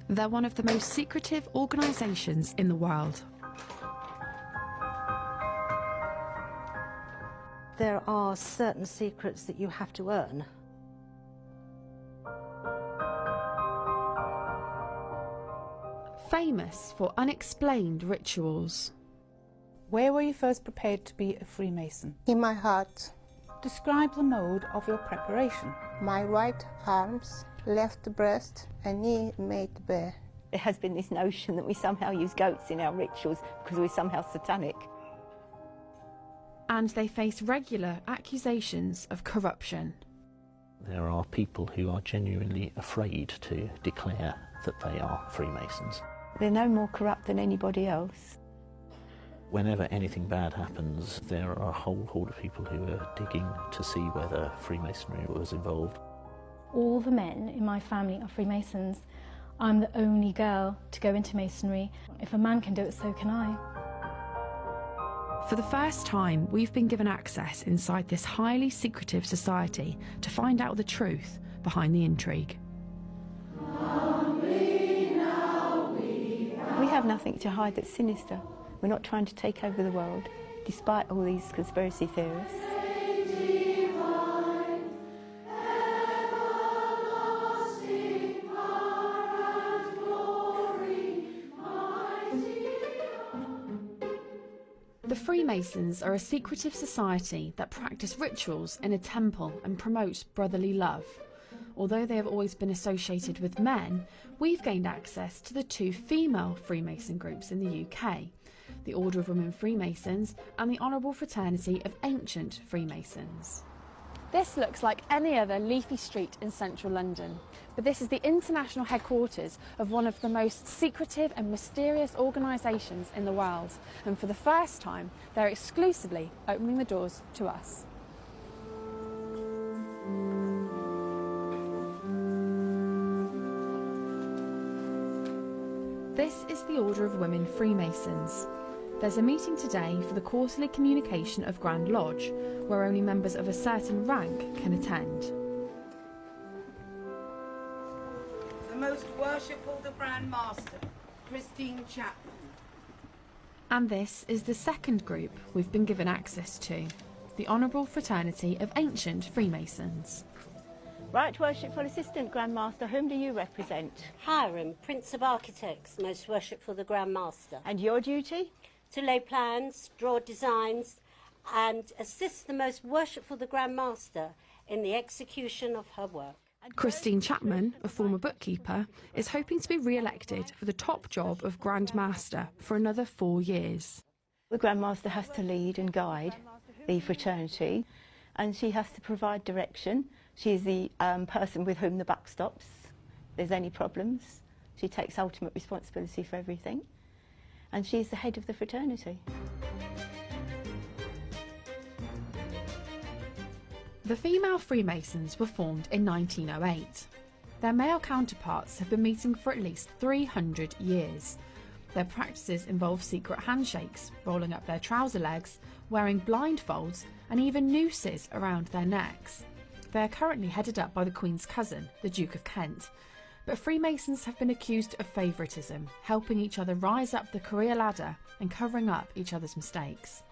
They're one of the most secretive organisations in the world. There are certain secrets that you have to earn. Famous for unexplained rituals. Where were you first prepared to be a Freemason? In my heart. Describe the mode of your preparation. My right arms, left breast and knee made bare. There has been this notion that we somehow use goats in our rituals because we're somehow satanic. And they face regular accusations of corruption. There are people who are genuinely afraid to declare that they are Freemasons. They're no more corrupt than anybody else. Whenever anything bad happens, there are a whole horde of people who are digging to see whether Freemasonry was involved. All the men in my family are Freemasons. I'm the only girl to go into Masonry. If a man can do it, so can I. For the first time, we've been given access inside this highly secretive society to find out the truth behind the intrigue. We have nothing to hide that's sinister. We're not trying to take over the world, despite all these conspiracy theorists. The Freemasons are a secretive society that practice rituals in a temple and promote brotherly love. Although they have always been associated with men, we've gained access to the two female Freemason groups in the UK, the Order of Women Freemasons and the Honourable Fraternity of Ancient Freemasons. This looks like any other leafy street in central London, but this is the international headquarters of one of the most secretive and mysterious organisations in the world, and for the first time they're exclusively opening the doors to us. This is the Order of Women Freemasons. There's a meeting today for the quarterly communication of Grand Lodge, where only members of a certain rank can attend. The Most Worshipful the Grand Master, Christine Chapman. And this is the second group we've been given access to, the Honourable Fraternity of Ancient Freemasons. Right Worshipful Assistant Grand Master, whom do you represent? Hiram, Prince of Architects, Most Worshipful the Grand Master. And your duty? To lay plans, draw designs and assist the Most Worshipful the Grand Master in the execution of her work. Christine Chapman, a former bookkeeper, is hoping to be re-elected for the top job of Grand Master for another 4 years. The Grand Master has to lead and guide the fraternity, and she has to provide direction. She's the person with whom the buck stops. If there's any problems, she takes ultimate responsibility for everything. And she's the head of the fraternity. The female Freemasons were formed in 1908. Their male counterparts have been meeting for at least 300 years. Their practices involve secret handshakes, rolling up their trouser legs, wearing blindfolds and even nooses around their necks. They are currently headed up by the Queen's cousin, the Duke of Kent. But Freemasons have been accused of favouritism, helping each other rise up the career ladder and covering up each other's mistakes.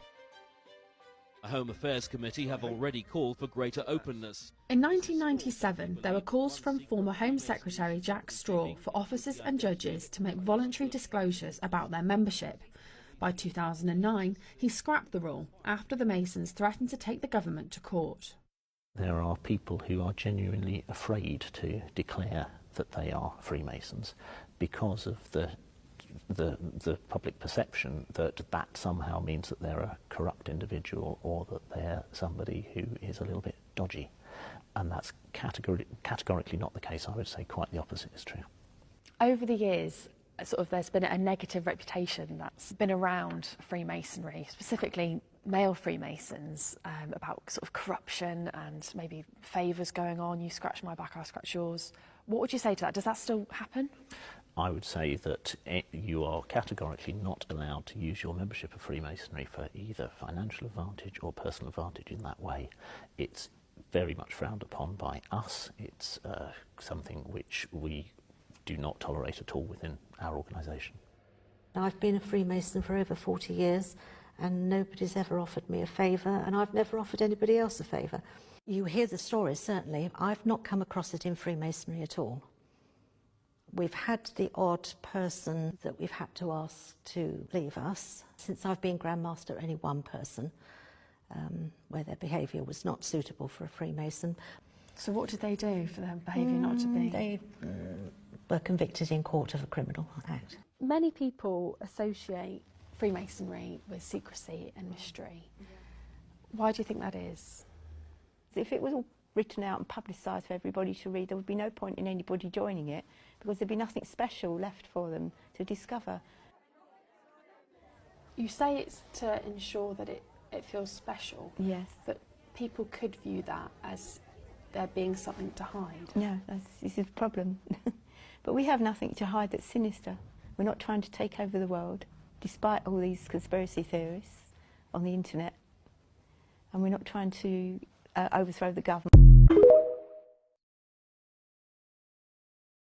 The Home Affairs Committee have already called for greater openness. In 1997, there were calls from former Home Secretary Jack Straw for officers and judges to make voluntary disclosures about their membership. By 2009, he scrapped the rule after the Masons threatened to take the government to court. There are people who are genuinely afraid to declare that they are Freemasons because of the public perception that that somehow means that they're a corrupt individual or that they're somebody who is a little bit dodgy. And that's categorically not the case. I would say quite the opposite is true. Over the years, there's been a negative reputation that's been around Freemasonry, specifically male Freemasons, about corruption and maybe favours going on. You scratch my back, I scratch yours. What would you say to that? Does that still happen? I would say that you are categorically not allowed to use your membership of Freemasonry for either financial advantage or personal advantage in that way. It's very much frowned upon by us. It's something which we do not tolerate at all within our organisation. I've been a Freemason for over 40 years and nobody's ever offered me a favour, and I've never offered anybody else a favour. You hear the stories, certainly. I've not come across it in Freemasonry at all. We've had the odd person that we've had to ask to leave us. Since I've been Grand Master, only one person, where their behaviour was not suitable for a Freemason. So what did they do for their behaviour not to be? They were convicted in court of a criminal act. Many people associate Freemasonry with secrecy and mystery. Why do you think that is? If it was all written out and publicised for everybody to read, there would be no point in anybody joining it, because there'd be nothing special left for them to discover. You say it's to ensure that it feels special. Yes. But people could view that as there being something to hide. No, this is the problem. But we have nothing to hide that's sinister. We're not trying to take over the world, despite all these conspiracy theorists on the internet. And we're not trying to overthrow the government.